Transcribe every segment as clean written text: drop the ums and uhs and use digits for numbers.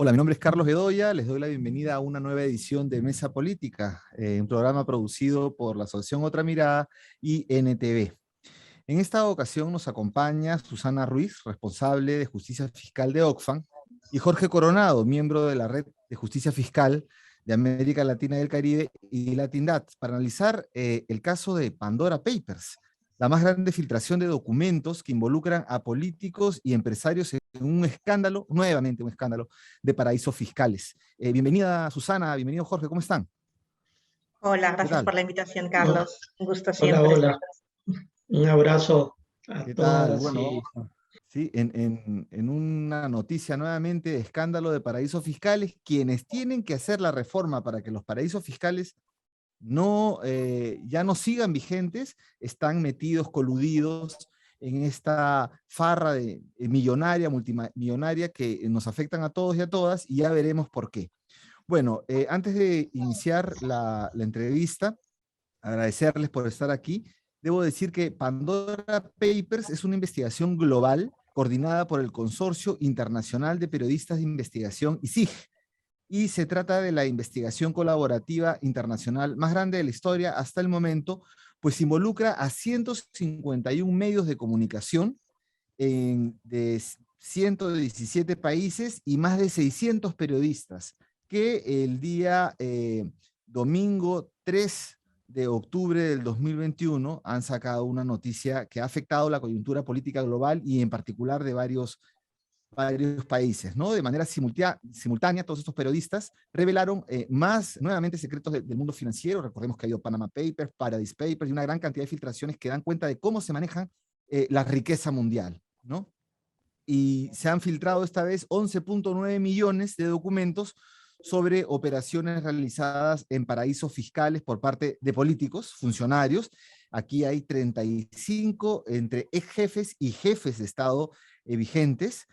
Hola, mi nombre es Carlos Bedoya, les doy la bienvenida a una nueva edición de Mesa Política, un programa producido por la Asociación Otra Mirada y NTV. En esta ocasión nos acompaña Susana Ruiz, responsable de Justicia Fiscal de Oxfam, y Jorge Coronado, miembro de la Red de Justicia Fiscal de América Latina y el Caribe y Latindad, para analizar el caso de Pandora Papers, la más grande filtración de documentos que involucran a políticos y empresarios en un escándalo, nuevamente un escándalo, de paraísos fiscales. Bienvenida Susana, bienvenido Jorge, ¿cómo están? Hola, ¿Qué gracias tal? por la invitación, Oh, Carlos. Un gusto hola, siempre. hola. Un abrazo a ¿Qué tal? todas Bueno, y vamos a... Sí, en una noticia nuevamente de escándalo de paraísos fiscales, quienes tienen que hacer la reforma para que los paraísos fiscales no, ya no sigan vigentes, están metidos, coludidos en esta farra de, millonaria, multimillonaria que nos afectan a todos y a todas, y ya veremos por qué. Bueno, antes de iniciar la entrevista, agradecerles por estar aquí. Debo decir que Pandora Papers es una investigación global coordinada por el Consorcio Internacional de Periodistas de Investigación, ISIG, y se trata de la investigación colaborativa internacional más grande de la historia hasta el momento, pues involucra a 151 medios de comunicación de 117 países y más de 600 periodistas que el día domingo 3 de octubre del 2021 han sacado una noticia que ha afectado la coyuntura política global y en particular de varios países, ¿no? De manera simultánea, todos estos periodistas revelaron más, nuevamente, secretos del mundo financiero. Recordemos que ha habido Panama Papers, Paradise Papers y una gran cantidad de filtraciones que dan cuenta de cómo se maneja la riqueza mundial, ¿no? Y se han filtrado esta vez 11.9 millones de documentos sobre operaciones realizadas en paraísos fiscales por parte de políticos, funcionarios. Aquí hay 35 entre ex jefes y jefes de Estado vigentes,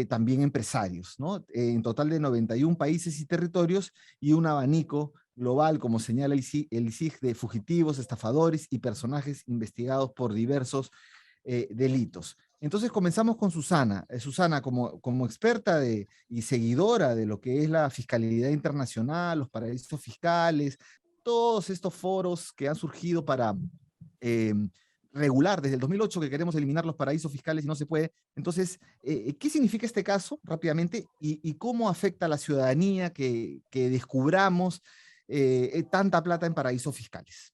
también empresarios, ¿no? En total de 91 países y territorios y un abanico global, como señala el ICIG, de fugitivos, estafadores y personajes investigados por diversos delitos. Entonces comenzamos con Susana. Susana, como experta y seguidora de lo que es la fiscalidad internacional, los paraísos fiscales, todos estos foros que han surgido para eh, regular desde el 2008 que queremos eliminar los paraísos fiscales y no se puede. Entonces, ¿qué significa este caso rápidamente y cómo afecta a la ciudadanía que descubramos tanta plata en paraísos fiscales?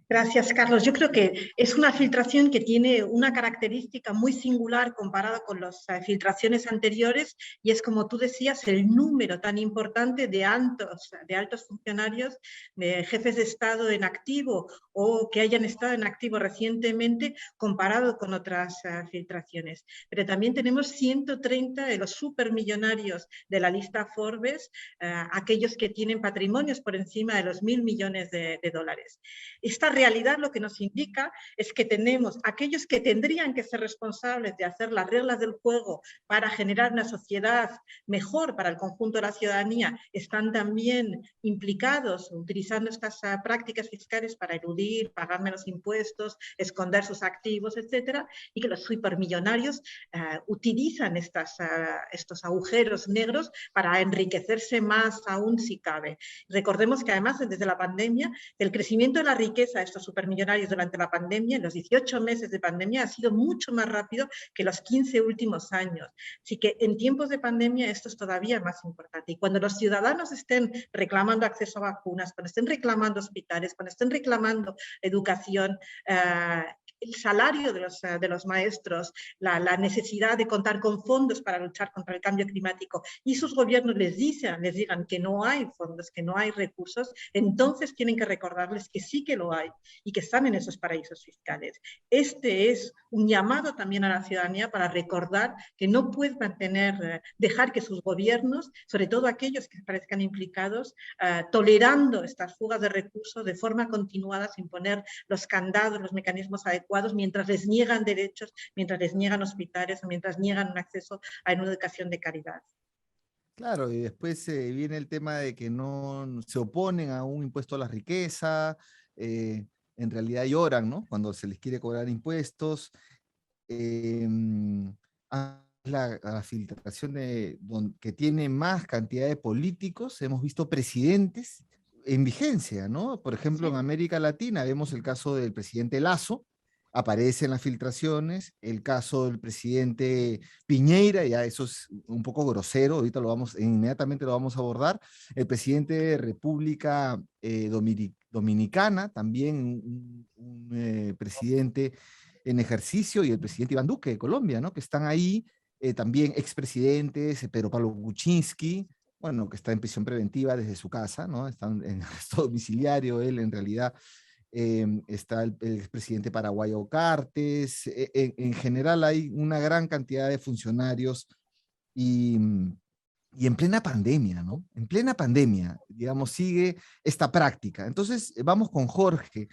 Gracias, Carlos. Yo creo que es una filtración que tiene una característica muy singular comparada con las filtraciones anteriores y es, como tú decías, el número tan importante de altos funcionarios, de jefes de Estado en activo o que hayan estado en activo recientemente comparado con otras filtraciones. Pero también tenemos 130 de los supermillonarios de la lista Forbes, aquellos que tienen patrimonios por encima de los 1.000 millones de dólares. Esta realidad lo que nos indica es que tenemos aquellos que tendrían que ser responsables de hacer las reglas del juego para generar una sociedad mejor para el conjunto de la ciudadanía, están también implicados utilizando estas prácticas fiscales para eludir, pagar menos impuestos, esconder sus activos, etcétera, y que los supermillonarios utilizan estos agujeros negros para enriquecerse más aún si cabe. Recordemos que además desde la pandemia el crecimiento de la riqueza de estos supermillonarios durante la pandemia, en los 18 meses de pandemia, ha sido mucho más rápido que los 15 últimos años. Así que en tiempos de pandemia esto es todavía más importante. Y cuando los ciudadanos estén reclamando acceso a vacunas, cuando estén reclamando hospitales, cuando estén reclamando educación, el salario de los maestros, la necesidad de contar con fondos para luchar contra el cambio climático y sus gobiernos les digan que no hay fondos, que no hay recursos, entonces tienen que recordarles que sí que lo hay y que están en esos paraísos fiscales. Este es un llamado también a la ciudadanía para recordar que no pueden dejar que sus gobiernos, sobre todo aquellos que parezcan implicados, tolerando estas fugas de recursos de forma continuada sin poner los candados, los mecanismos adecuados, mientras les niegan derechos, mientras les niegan hospitales o mientras niegan un acceso a una educación de calidad. Claro, y después viene el tema de que no se oponen a un impuesto a la riqueza, en realidad lloran, ¿no? Cuando se les quiere cobrar impuestos. Eh, la filtración que tiene más cantidad de políticos. Hemos visto presidentes en vigencia, ¿no? Por ejemplo, en Sí. América Latina vemos el caso del presidente Lasso, aparece en las filtraciones, el caso del presidente Piñera, ya eso es un poco grosero, ahorita inmediatamente lo vamos a abordar, el presidente de República Dominicana, también un presidente en ejercicio, y el presidente Iván Duque de Colombia, ¿no? Que están ahí, también expresidentes, Pedro Pablo Kuczynski, bueno, que está en prisión preventiva desde su casa, ¿no? Está en arresto domiciliario, él en realidad. Está el expresidente paraguayo Cartes. En general hay una gran cantidad de funcionarios, y, y en plena pandemia, ¿no? En plena pandemia, digamos, sigue esta práctica. Entonces, vamos con Jorge.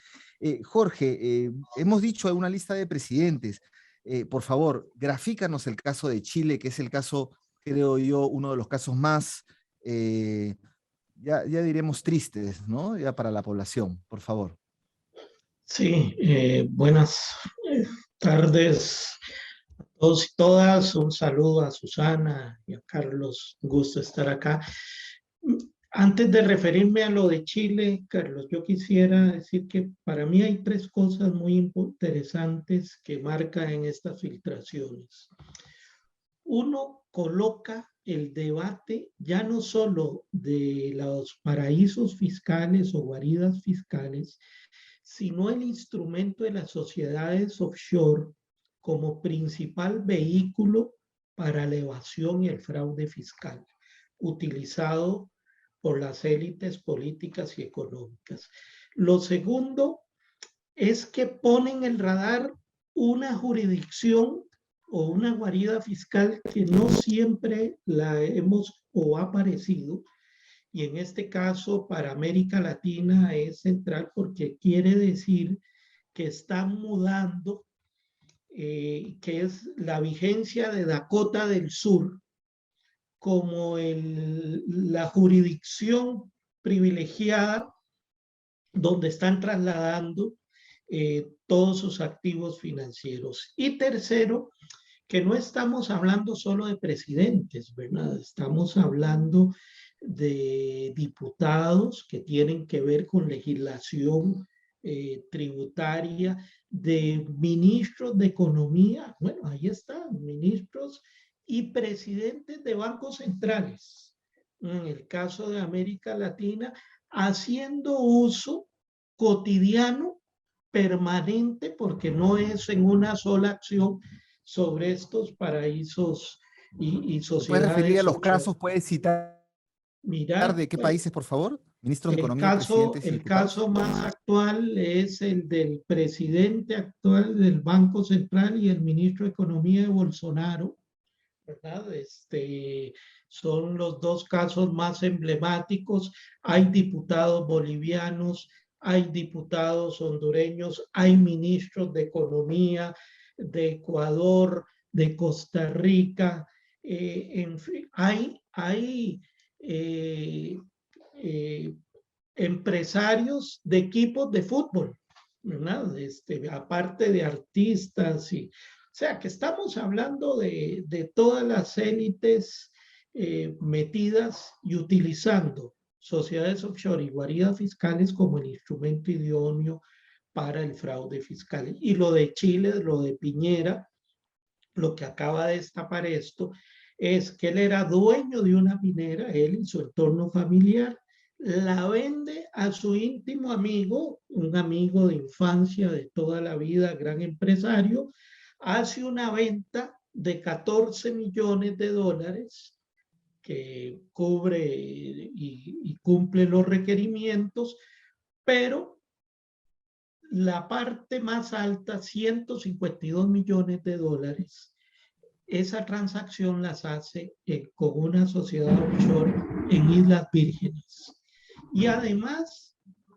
Jorge, hemos dicho una lista de presidentes. Por favor, grafícanos el caso de Chile, que es el caso, creo yo, uno de los casos más, ya diremos, tristes, ¿no? Ya para la población, por favor. Sí, buenas tardes a todos y todas. Un saludo a Susana y a Carlos. Un gusto estar acá. Antes de referirme a lo de Chile, Carlos, yo quisiera decir que para mí hay tres cosas muy interesantes que marcan en estas filtraciones. Uno, coloca el debate ya no solo de los paraísos fiscales o guaridas fiscales, sino el instrumento de las sociedades offshore como principal vehículo para la evasión y el fraude fiscal, utilizado por las élites políticas y económicas. Lo segundo es que pone en el radar una jurisdicción o una guarida fiscal que no siempre la hemos o ha aparecido, y en este caso para América Latina es central porque quiere decir que están mudando, que es la vigencia de Dakota del Sur como la jurisdicción privilegiada donde están trasladando todos sus activos financieros. Y tercero, que no estamos hablando solo de presidentes, ¿verdad? Estamos hablando de diputados que tienen que ver con legislación tributaria, de ministros de economía, bueno, ahí están, ministros y presidentes de bancos centrales, en el caso de América Latina, haciendo uso cotidiano, permanente, porque no es en una sola acción, sobre estos paraísos y ¿Te puedes referir a sociedades los offshore. casos? ¿Puedes citar Mira, de qué países, por favor? Ministros de el Economía, caso, presidentes y el diputados. caso más actual es el del presidente actual del Banco Central y el ministro de Economía de Bolsonaro, ¿verdad? Son los dos casos más emblemáticos. Hay diputados bolivianos, hay diputados hondureños, hay ministros de Economía de Ecuador, de Costa Rica, en fin, hay eh, empresarios de equipos de fútbol, ¿verdad? Aparte de artistas y, o sea, que estamos hablando de todas las élites metidas y utilizando sociedades offshore y guaridas fiscales como el instrumento idóneo para el fraude fiscal. Y lo de Chile, lo de Piñera, lo que acaba de destapar esto es que él era dueño de una minera, él y su entorno familiar, la vende a su íntimo amigo, un amigo de infancia de toda la vida, gran empresario, hace una venta de 14 millones de dólares que cubre y cumple los requerimientos, pero la parte más alta, 152 millones de dólares, esa transacción las hace con una sociedad offshore en Islas Vírgenes. Y además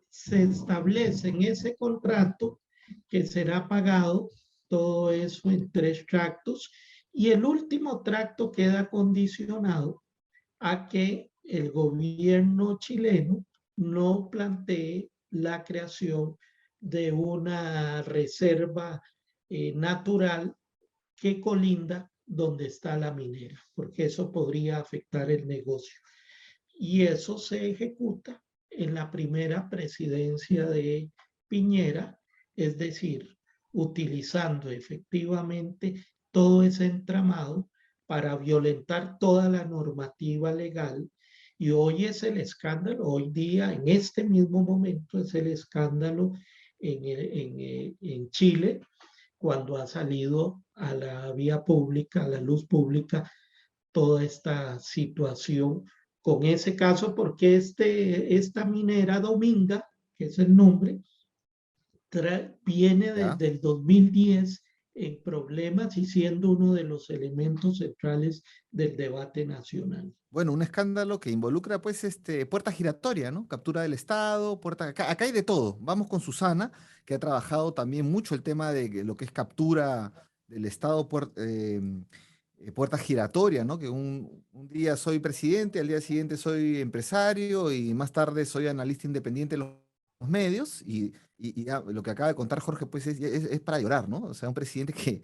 se establece en ese contrato que será pagado todo eso en 3 tractos, y el último tracto queda condicionado a que el gobierno chileno no plantee la creación de una reserva natural que colinda donde está la minera, porque eso podría afectar el negocio. Y eso se ejecuta en la primera presidencia de Piñera, es decir, utilizando efectivamente todo ese entramado para violentar toda la normativa legal. Y hoy es el escándalo, hoy día, en este mismo momento, es el escándalo en Chile, cuando ha salido a la vía pública, a la luz pública, toda esta situación con ese caso, porque esta minera Dominga, que es el nombre, viene ¿Ya? desde el 2010 en problemas y siendo uno de los elementos centrales del debate nacional. Bueno, un escándalo que involucra pues puerta giratoria, ¿no? Captura del Estado, acá hay de todo. Vamos con Susana, que ha trabajado también mucho el tema de lo que es captura del Estado, puerta giratoria, ¿no? Que un día soy presidente, al día siguiente soy empresario y más tarde soy analista independiente de los medios. Y ya, lo que acaba de contar Jorge, pues es para llorar, ¿no? O sea, un presidente que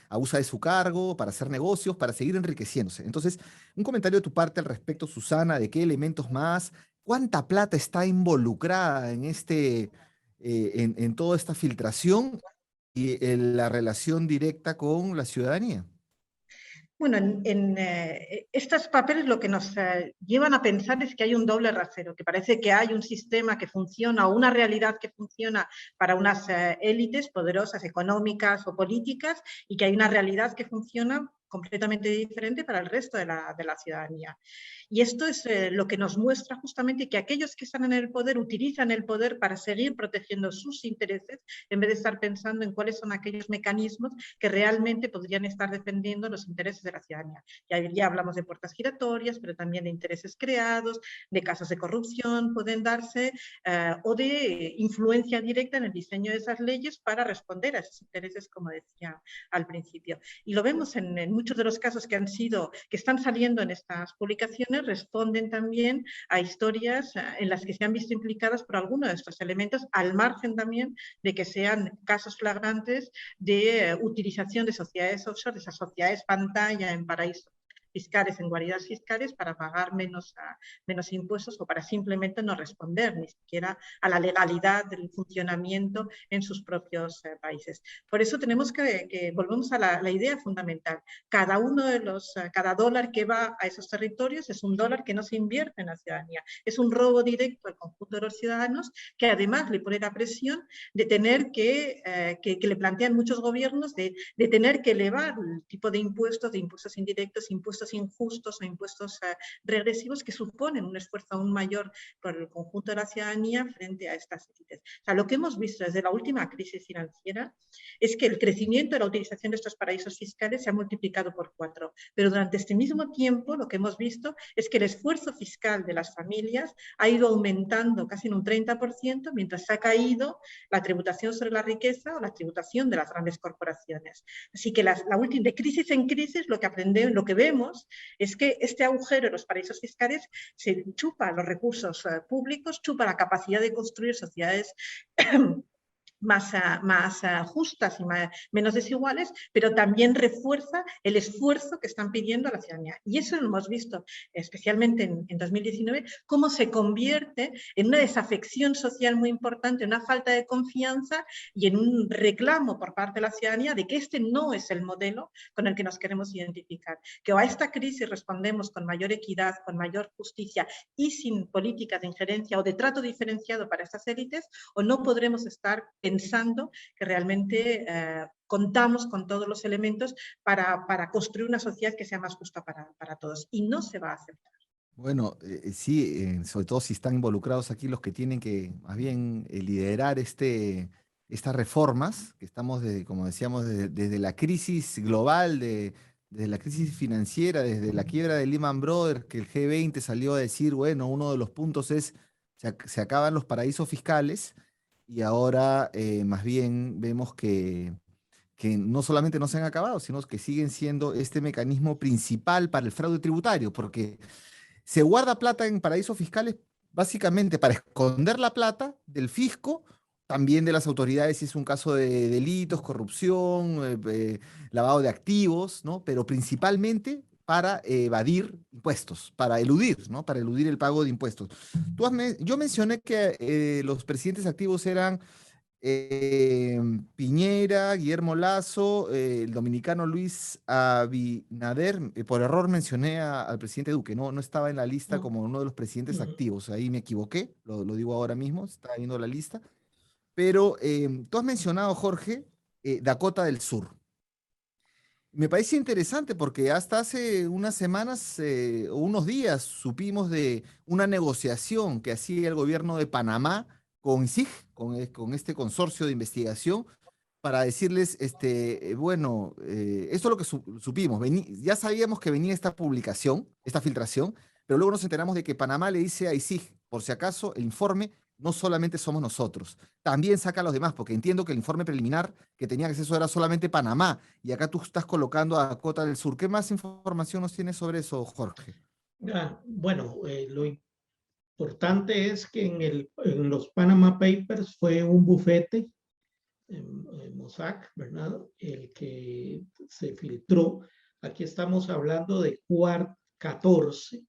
abusa de su cargo para hacer negocios, para seguir enriqueciéndose. Entonces, un comentario de tu parte al respecto, Susana, de qué elementos más, cuánta plata está involucrada en toda esta filtración y en la relación directa con la ciudadanía. Bueno, estos papeles lo que nos llevan a pensar es que hay un doble rasero, que parece que hay un sistema que funciona o una realidad que funciona para unas élites poderosas, económicas o políticas, y que hay una realidad que funciona completamente diferente para el resto de la ciudadanía. Y esto es lo que nos muestra justamente que aquellos que están en el poder utilizan el poder para seguir protegiendo sus intereses en vez de estar pensando en cuáles son aquellos mecanismos que realmente podrían estar defendiendo los intereses de la ciudadanía. Ya hablamos de puertas giratorias, pero también de intereses creados, de casos de corrupción pueden darse o de influencia directa en el diseño de esas leyes para responder a esos intereses, como decía al principio. Y lo vemos en muchos de los casos que están saliendo en estas publicaciones, responden también a historias en las que se han visto implicadas por alguno de estos elementos, al margen también de que sean casos flagrantes de utilización de sociedades offshore, de esas sociedades pantalla en paraísos fiscales, en guaridas fiscales, para pagar menos impuestos o para simplemente no responder ni siquiera a la legalidad del funcionamiento en sus propios países. Por eso tenemos que volvemos a la idea fundamental. Cada dólar que va a esos territorios es un dólar que no se invierte en la ciudadanía. Es un robo directo al conjunto de los ciudadanos, que además le pone la presión de tener que le plantean muchos gobiernos, de tener que elevar el tipo de impuestos indirectos, impuestos injustos o impuestos regresivos, que suponen un esfuerzo aún mayor por el conjunto de la ciudadanía frente a estas élites. O sea, lo que hemos visto desde la última crisis financiera es que el crecimiento de la utilización de estos paraísos fiscales se ha multiplicado por 4, pero durante este mismo tiempo lo que hemos visto es que el esfuerzo fiscal de las familias ha ido aumentando casi en un 30%, mientras se ha caído la tributación sobre la riqueza o la tributación de las grandes corporaciones. Así que de crisis en crisis lo que vemos es que este agujero de los paraísos fiscales se chupa los recursos públicos, chupa la capacidad de construir sociedades más justas y menos desiguales, pero también refuerza el esfuerzo que están pidiendo a la ciudadanía. Y eso lo hemos visto, especialmente en 2019, cómo se convierte en una desafección social muy importante, una falta de confianza y en un reclamo por parte de la ciudadanía de que este no es el modelo con el que nos queremos identificar. Que a esta crisis respondemos con mayor equidad, con mayor justicia y sin políticas de injerencia o de trato diferenciado para estas élites, o no podremos estar pensando que realmente contamos con todos los elementos para construir una sociedad que sea más justa para todos. Y no se va a aceptar. Bueno, sí, sobre todo si están involucrados aquí los que tienen que más bien liderar estas reformas, que estamos, como decíamos, desde la crisis global, desde la crisis financiera, desde la quiebra de Lehman Brothers, que el G20 salió a decir, bueno, uno de los puntos es, se acaban los paraísos fiscales, y ahora más bien vemos que no solamente no se han acabado, sino que siguen siendo este mecanismo principal para el fraude tributario, porque se guarda plata en paraísos fiscales básicamente para esconder la plata del fisco también de las autoridades si es un caso de delitos, corrupción, lavado de activos, ¿no? Pero principalmente para evadir impuestos, para eludir, ¿no? Para eludir el pago de impuestos. Yo mencioné que los presidentes activos eran Piñera, Guillermo Lasso, el dominicano Luis Abinader. Por error mencioné al presidente Duque, no estaba en la lista No. como uno de los presidentes activos, ahí me equivoqué, lo digo ahora mismo, estaba viendo la lista. Pero tú has mencionado, Jorge, Dakota del Sur. Me parece interesante porque hasta hace unas semanas o unos días supimos de una negociación que hacía el gobierno de Panamá con SIG, con este consorcio de investigación, para decirles, bueno, esto es lo que supimos. Ya sabíamos que venía esta publicación, esta filtración, pero luego nos enteramos de que Panamá le dice a ISIG, por si acaso, el informe no solamente somos nosotros, también saca a los demás, porque entiendo que el informe preliminar que tenía acceso era solamente Panamá, y acá tú estás colocando a Dakota del Sur. ¿Qué más información nos tienes sobre eso, Jorge? Bueno, lo importante es que en los Panama Papers fue un bufete, Mossack, ¿verdad? El que se filtró. Aquí estamos hablando de 14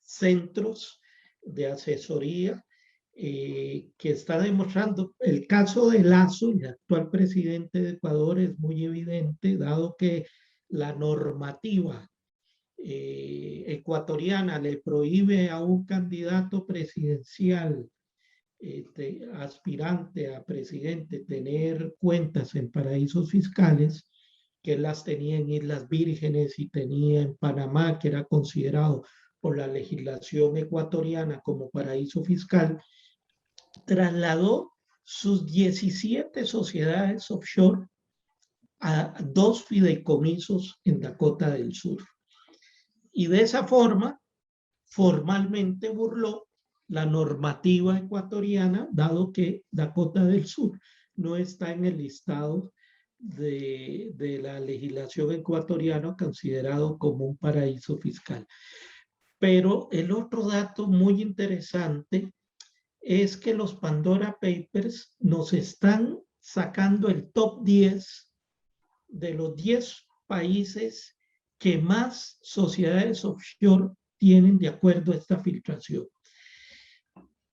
centros de asesoría que está demostrando. El caso de Lasso, el actual presidente de Ecuador, es muy evidente, dado que la normativa ecuatoriana le prohíbe a un candidato presidencial aspirante a presidente tener cuentas en paraísos fiscales, que él las tenía en Islas Vírgenes y tenía en Panamá, que era considerado por la legislación ecuatoriana como paraíso fiscal, trasladó sus 17 sociedades offshore a 2 fideicomisos en Dakota del Sur. Y de esa forma, formalmente burló la normativa ecuatoriana, dado que Dakota del Sur no está en el listado de la legislación ecuatoriana considerado como un paraíso fiscal. Pero el otro dato muy interesante es que los Pandora Papers nos están sacando el top 10 de los 10 países que más sociedades offshore tienen de acuerdo a esta filtración.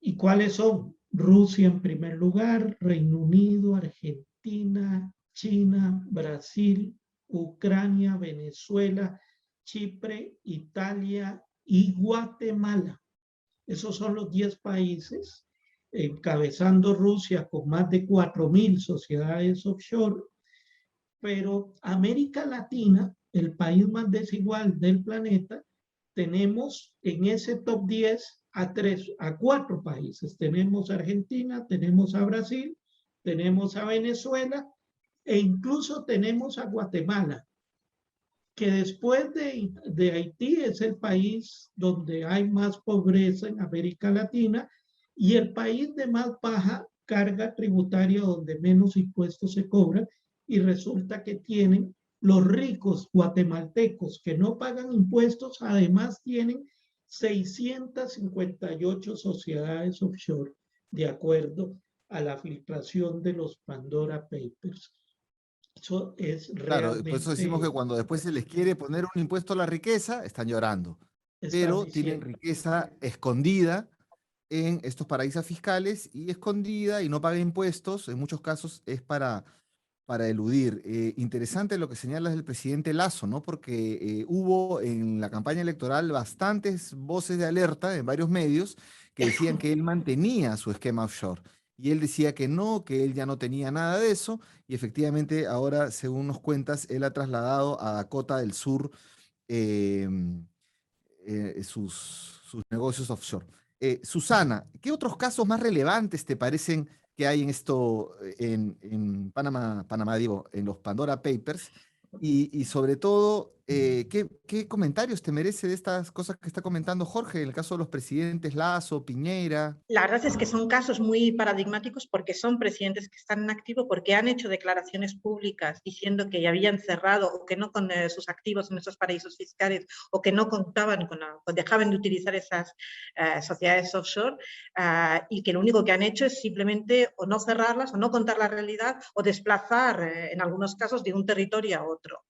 ¿Y cuáles son? Rusia en primer lugar, Reino Unido, Argentina, China, Brasil, Ucrania, Venezuela, Chipre, Italia y Guatemala. Esos son los 10 países, encabezando Rusia con más de 4.000 sociedades offshore. Pero América Latina, el país más desigual del planeta, tenemos en ese top 10 a 4 países. Tenemos a Argentina, tenemos a Brasil, tenemos a Venezuela e incluso tenemos a Guatemala, que después de Haití es el país donde hay más pobreza en América Latina y el país de más baja carga tributaria donde menos impuestos se cobran, y resulta que tienen los ricos guatemaltecos que no pagan impuestos, además tienen 658 sociedades offshore, de acuerdo a la filtración de los Pandora Papers. Eso es Claro, por eso decimos que realmente... cuando después se les quiere poner un impuesto a la riqueza, están llorando, Están pero tienen diciendo. riqueza escondida en estos paraísos fiscales y escondida y no paga impuestos, en muchos casos es para eludir. Interesante lo que señalas del presidente Lasso, ¿no? Porque hubo en la campaña electoral bastantes voces de alerta en varios medios que decían que él mantenía su esquema offshore. Y él decía que él ya no tenía nada de eso. Y efectivamente ahora, según nos cuentas, él ha trasladado a Dakota del Sur eh, sus negocios offshore. Susana, ¿qué otros casos más relevantes te parecen que hay en esto, en Panamá, digo, en los Pandora Papers? Y sobre todo, ¿qué comentarios te merece de estas cosas que está comentando Jorge, en el caso de los presidentes Lasso, Piñera? La verdad es que son casos muy paradigmáticos porque son presidentes que están en activo, porque han hecho declaraciones públicas diciendo que ya habían cerrado o que no con sus activos en esos paraísos fiscales o que no contaban dejaban de utilizar esas sociedades offshore y que lo único que han hecho es simplemente o no cerrarlas o no contar la realidad o desplazar en algunos casos de un territorio a otro.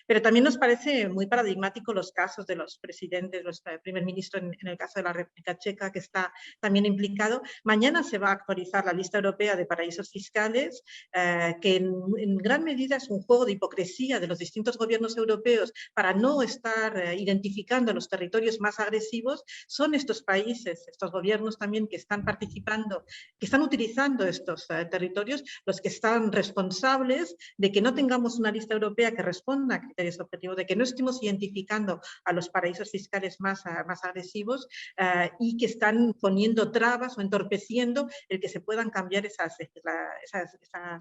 Pero también nos parece muy paradigmático los casos de los presidentes, los primer ministro en el caso de la República Checa, que está también implicado. Mañana se va a actualizar la lista europea de paraísos fiscales, que en gran medida es un juego de hipocresía de los distintos gobiernos europeos para no estar identificando los territorios más agresivos. Son estos países, estos gobiernos también que están participando, que están utilizando estos territorios, los que están responsables de que no tengamos una lista europea que responda a criterios objetivos, de que no estemos identificando a los paraísos fiscales más agresivos y que están poniendo trabas o entorpeciendo el que se puedan cambiar esas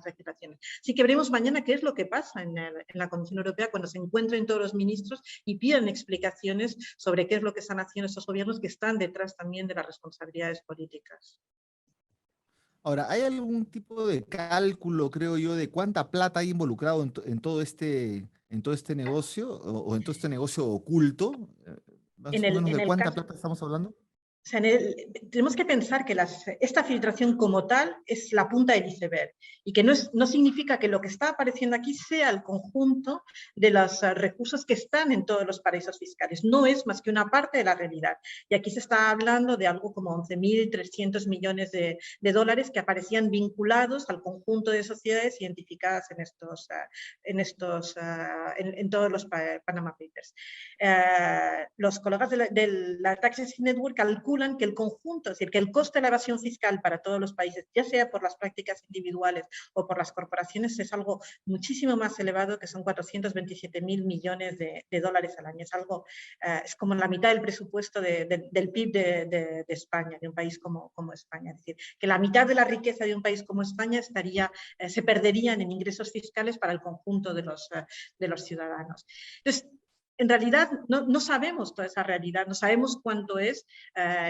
legislaciones. Así que veremos mañana qué es lo que pasa en la Comisión Europea cuando se encuentren todos los ministros y pidan explicaciones sobre qué es lo que están haciendo estos gobiernos que están detrás también de las responsabilidades políticas. Ahora, ¿hay algún tipo de cálculo, creo yo, de cuánta plata hay involucrado en todo este negocio o en todo este negocio oculto? Más o menos, ¿de cuánta plata estamos hablando? O sea, tenemos que pensar que esta filtración como tal es la punta del iceberg y que no significa que lo que está apareciendo aquí sea el conjunto de los recursos que están en todos los paraísos fiscales. No es más que una parte de la realidad. Y aquí se está hablando de algo como 11.300 millones de dólares que aparecían vinculados al conjunto de sociedades identificadas en todos los Panama Papers. Los colegas de la Tax Network calculan que el conjunto, es decir, que el coste de la evasión fiscal para todos los países, ya sea por las prácticas individuales o por las corporaciones, es algo muchísimo más elevado, que son 427.000 millones de dólares al año. Es algo, es como la mitad del presupuesto del PIB de España, de un país como España. Es decir, que la mitad de la riqueza de un país como España se perderían en ingresos fiscales para el conjunto de los ciudadanos. Entonces, en realidad no sabemos toda esa realidad, no sabemos cuánto es.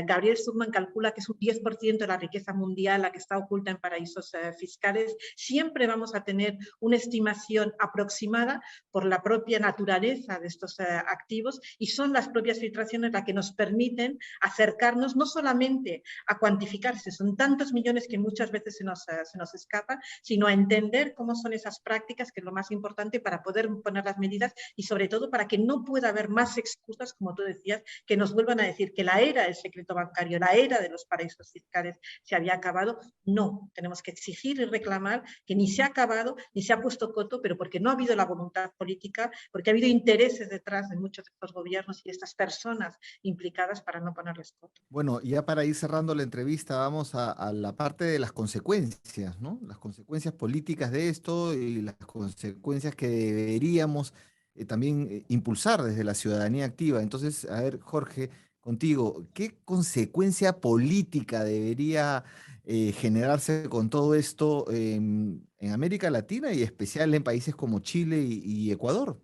Gabriel Zucman calcula que es un 10% de la riqueza mundial la que está oculta en paraísos fiscales. Siempre vamos a tener una estimación aproximada por la propia naturaleza de estos activos y son las propias filtraciones las que nos permiten acercarnos no solamente a cuantificarse, son tantos millones que muchas veces se nos escapa, sino a entender cómo son esas prácticas, que es lo más importante para poder poner las medidas y sobre todo para que no pueda haber más excusas, como tú decías, que nos vuelvan a decir que la era del secreto bancario, la era de los paraísos fiscales se había acabado. No, tenemos que exigir y reclamar que ni se ha acabado, ni se ha puesto coto, pero porque no ha habido la voluntad política, porque ha habido intereses detrás de muchos de estos gobiernos y de estas personas implicadas para no ponerles coto. Bueno, ya para ir cerrando la entrevista, vamos a la parte de las consecuencias, ¿no? Las consecuencias políticas de esto y las consecuencias que deberíamos también impulsar desde la ciudadanía activa. Entonces, a ver, Jorge, contigo, ¿qué consecuencia política debería generarse con todo esto en América Latina y especial en países como Chile y Ecuador?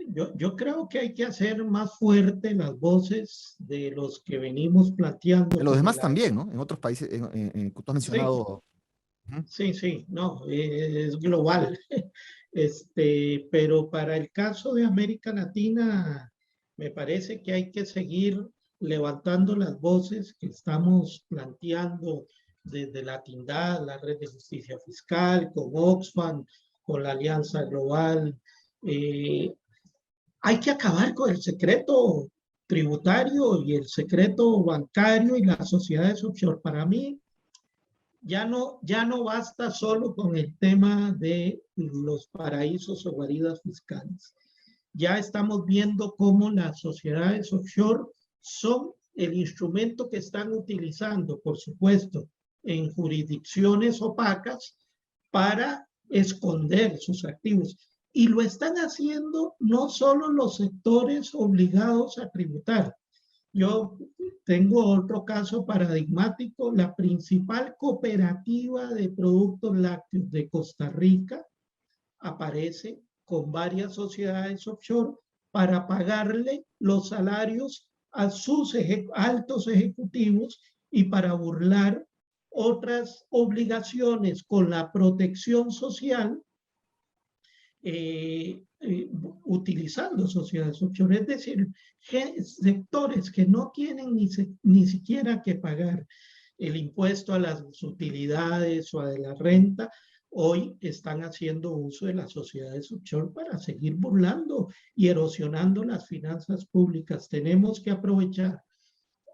Yo creo que hay que hacer más fuerte las voces de los que venimos planteando. De los demás también, ¿no? En otros países, tú has mencionado. Sí, sí, no, es global. Pero para el caso de América Latina, me parece que hay que seguir levantando las voces que estamos planteando desde la Tindad, la Red de Justicia Fiscal, con Oxfam, con la Alianza Global. Hay que acabar con el secreto tributario y el secreto bancario y las sociedades offshore. Para mí, ya no basta solo con el tema de los paraísos o guaridas fiscales. Ya estamos viendo cómo las sociedades offshore son el instrumento que están utilizando, por supuesto, en jurisdicciones opacas para esconder sus activos. Y lo están haciendo no solo los sectores obligados a tributar. Yo tengo otro caso paradigmático. La principal cooperativa de productos lácteos de Costa Rica aparece con varias sociedades offshore para pagarle los salarios a sus altos ejecutivos y para burlar otras obligaciones con la protección social, utilizando sociedades offshore. Es decir, sectores que no tienen ni siquiera que pagar el impuesto a las utilidades o a la renta, hoy están haciendo uso de las sociedades offshore para seguir burlando y erosionando las finanzas públicas. Tenemos que aprovechar,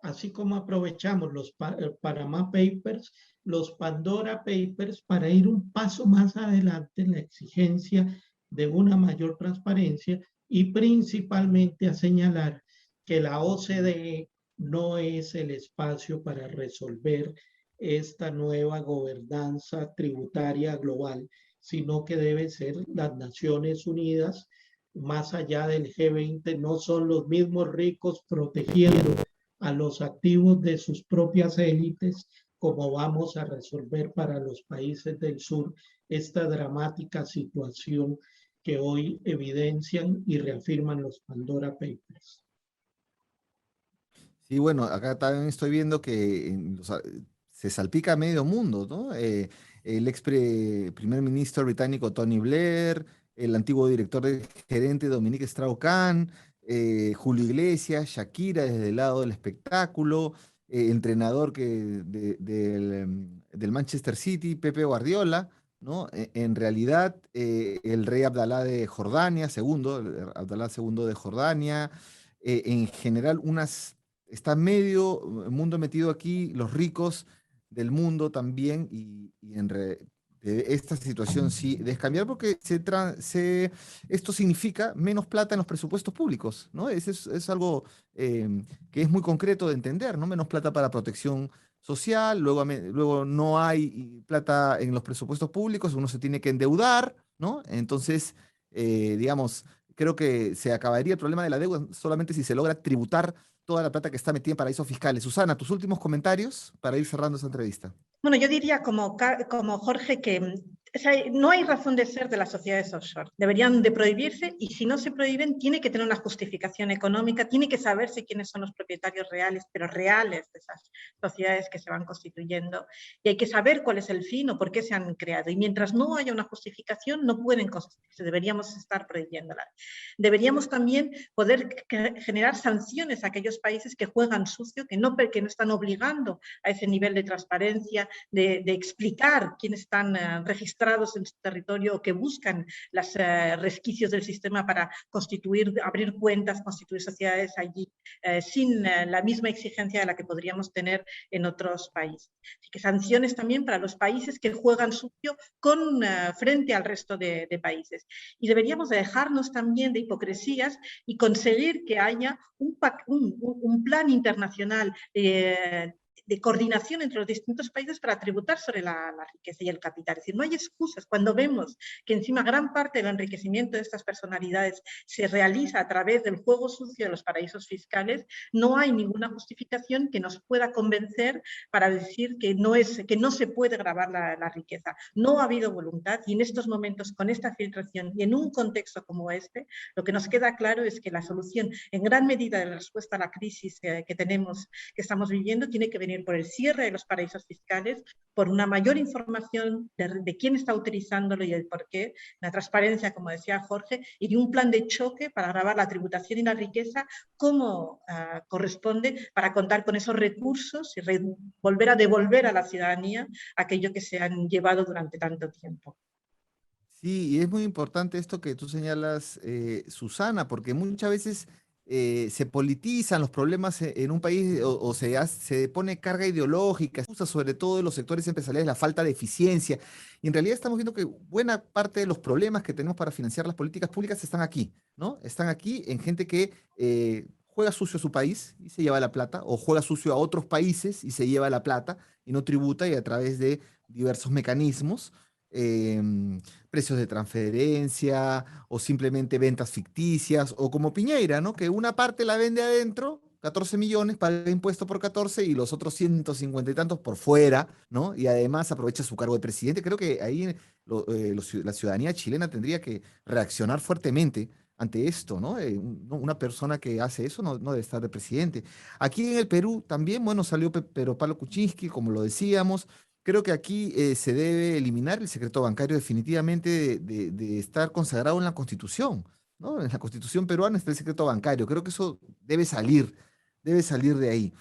así como aprovechamos los Panama Papers, los Pandora Papers, para ir un paso más adelante en la exigencia de una mayor transparencia y principalmente a señalar que la OCDE no es el espacio para resolver esta nueva gobernanza tributaria global, sino que debe ser las Naciones Unidas, más allá del G20. No son los mismos ricos protegiendo a los activos de sus propias élites como vamos a resolver para los países del sur esta dramática situación que hoy evidencian y reafirman los Pandora Papers. Sí, bueno, acá también estoy viendo que se salpica medio mundo, ¿no? El primer ministro británico Tony Blair, el antiguo gerente Dominique Strauss-Kahn, Julio Iglesias, Shakira desde el lado del espectáculo, entrenador del Manchester City, Pepe Guardiola, ¿no? En realidad, el rey Abdalá de Jordania, Abdalá II de Jordania, en general está medio mundo metido aquí, los ricos del mundo también, de esta situación sí descambiar porque esto significa menos plata en los presupuestos públicos, ¿no? Es algo que es muy concreto de entender, ¿no? Menos plata para protección social, luego no hay plata en los presupuestos públicos, uno se tiene que endeudar, ¿no? Entonces, digamos, creo que se acabaría el problema de la deuda solamente si se logra tributar toda la plata que está metida en paraísos fiscales. Susana, tus últimos comentarios para ir cerrando esta entrevista. Bueno, yo diría como Jorge que no hay razón de ser de las sociedades offshore. Deberían de prohibirse y si no se prohíben tiene que tener una justificación económica, tiene que saberse quiénes son los propietarios reales, pero reales de esas sociedades que se van constituyendo y hay que saber cuál es el fin o por qué se han creado. Y mientras no haya una justificación no pueden constituirse, deberíamos estar prohibiéndolas. Deberíamos también poder generar sanciones a aquellos países que juegan sucio, que no están obligando a ese nivel de transparencia, de explicar quiénes están registrados en su territorio o que buscan los resquicios del sistema para abrir cuentas, constituir sociedades allí, sin la misma exigencia de la que podríamos tener en otros países. Así que sanciones también para los países que juegan sucio frente al resto de países. Y deberíamos dejarnos también de hipocresías y conseguir que haya un plan internacional de coordinación entre los distintos países para tributar sobre la riqueza y el capital. Es decir, no hay excusas. Cuando vemos que encima gran parte del enriquecimiento de estas personalidades se realiza a través del juego sucio de los paraísos fiscales, no hay ninguna justificación que nos pueda convencer para decir que no se puede gravar la riqueza. No ha habido voluntad y en estos momentos, con esta filtración y en un contexto como este, lo que nos queda claro es que la solución, en gran medida de la respuesta a la crisis que estamos viviendo, tiene que venir por el cierre de los paraísos fiscales, por una mayor información de quién está utilizándolo y el por qué, la transparencia, como decía Jorge, y de un plan de choque para gravar la tributación y la riqueza como corresponde para contar con esos recursos y volver a devolver a la ciudadanía aquello que se han llevado durante tanto tiempo. Sí, y es muy importante esto que tú señalas, Susana, porque muchas veces se politizan los problemas en un país o se pone carga ideológica, se usa sobre todo en los sectores empresariales la falta de eficiencia. Y en realidad estamos viendo que buena parte de los problemas que tenemos para financiar las políticas públicas están aquí, ¿no? Están aquí en gente que juega sucio a su país y se lleva la plata, o juega sucio a otros países y se lleva la plata y no tributa y a través de diversos mecanismos. Precios de transferencia o simplemente ventas ficticias o como Piñeira, ¿no? Que una parte la vende adentro, 14 millones, paga impuesto por 14 y los otros 150 y tantos por fuera, ¿no? Y además aprovecha su cargo de presidente. Creo que ahí la ciudadanía chilena tendría que reaccionar fuertemente ante esto, ¿no? Una persona que hace eso no debe estar de presidente. Aquí en el Perú también, bueno, salió Pedro Pablo Kuczynski, como lo decíamos. Creo que aquí se debe eliminar el secreto bancario definitivamente de estar consagrado en la Constitución, ¿no? En la Constitución peruana está el secreto bancario. Creo que eso debe salir de ahí.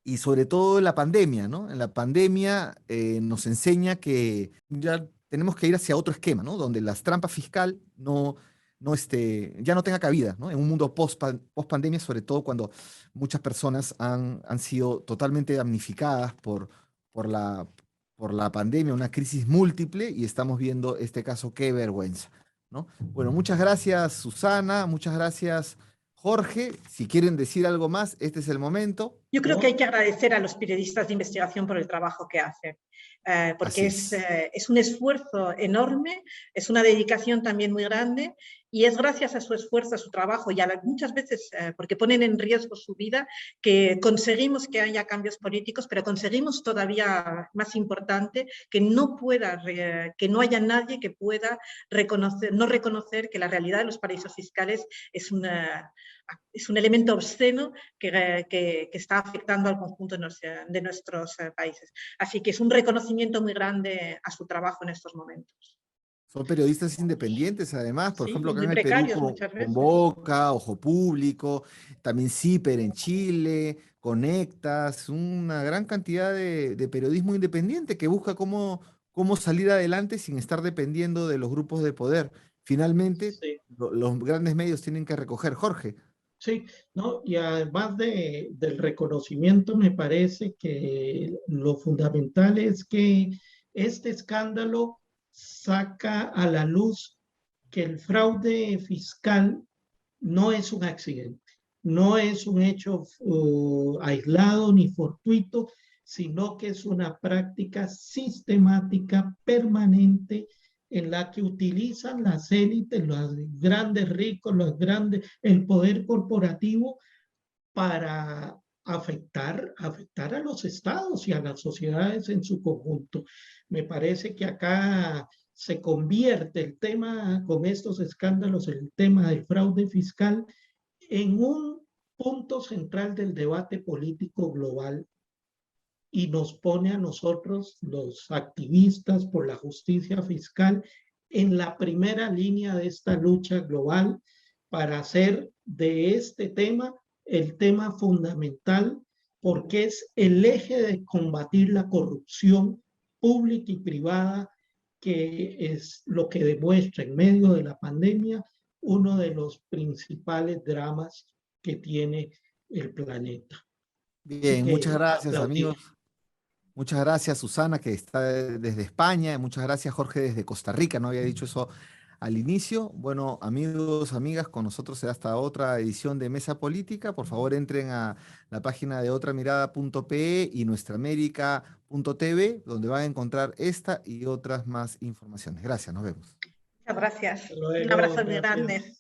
Y sobre todo en la pandemia, ¿no? En la pandemia nos enseña que ya tenemos que ir hacia otro esquema, ¿no? Donde las trampas fiscal ya no tenga cabida, ¿no? En un mundo post pandemia, sobre todo cuando muchas personas han sido totalmente damnificadas por la, por la pandemia, una crisis múltiple, y estamos viendo este caso, qué vergüenza, ¿no? Bueno, muchas gracias, Susana, muchas gracias, Jorge. Si quieren decir algo más, este es el momento. Yo creo que hay que agradecer a los periodistas de investigación por el trabajo que hacen, porque es un esfuerzo enorme, es una dedicación también muy grande, y es gracias a su esfuerzo, a su trabajo, y muchas veces porque ponen en riesgo su vida, que conseguimos que haya cambios políticos, pero conseguimos todavía más importante que no haya nadie que pueda no reconocer que la realidad de los paraísos fiscales es un elemento obsceno que está afectando al conjunto de nuestros países. Así que es un reconocimiento muy grande a su trabajo en estos momentos. Son periodistas independientes, además, por ejemplo, acá muy en el Perú precarios muchas veces. Convoca, Ojo Público, también CIPER en Chile, Conectas, una gran cantidad de periodismo independiente que busca cómo salir adelante sin estar dependiendo de los grupos de poder. Finalmente, Sí. los grandes medios tienen que recoger, Jorge. Sí, ¿no? Y además del reconocimiento, me parece que lo fundamental es que este escándalo saca a la luz que el fraude fiscal no es un accidente, no es un hecho aislado ni fortuito, sino que es una práctica sistemática, permanente, en la que utilizan las élites, los grandes ricos, el poder corporativo para afectar a los estados y a las sociedades en su conjunto. Me parece que acá se convierte el tema, con estos escándalos, el tema del fraude fiscal, en un punto central del debate político global, y nos pone a nosotros, los activistas por la justicia fiscal, en la primera línea de esta lucha global para hacer de este tema el tema fundamental, porque es el eje de combatir la corrupción pública y privada, que es lo que demuestra en medio de la pandemia uno de los principales dramas que tiene el planeta. Bien, muchas gracias, amigos. Muchas gracias, Susana, que está desde España. Muchas gracias, Jorge, desde Costa Rica. No había dicho eso al inicio. Bueno, amigos, amigas, con nosotros será hasta otra edición de Mesa Política. Por favor, entren a la página de otramirada.pe y nuestraamérica.tv, donde van a encontrar esta y otras más informaciones. Gracias, nos vemos. Muchas gracias. Luego, un abrazo muy gracias. grande.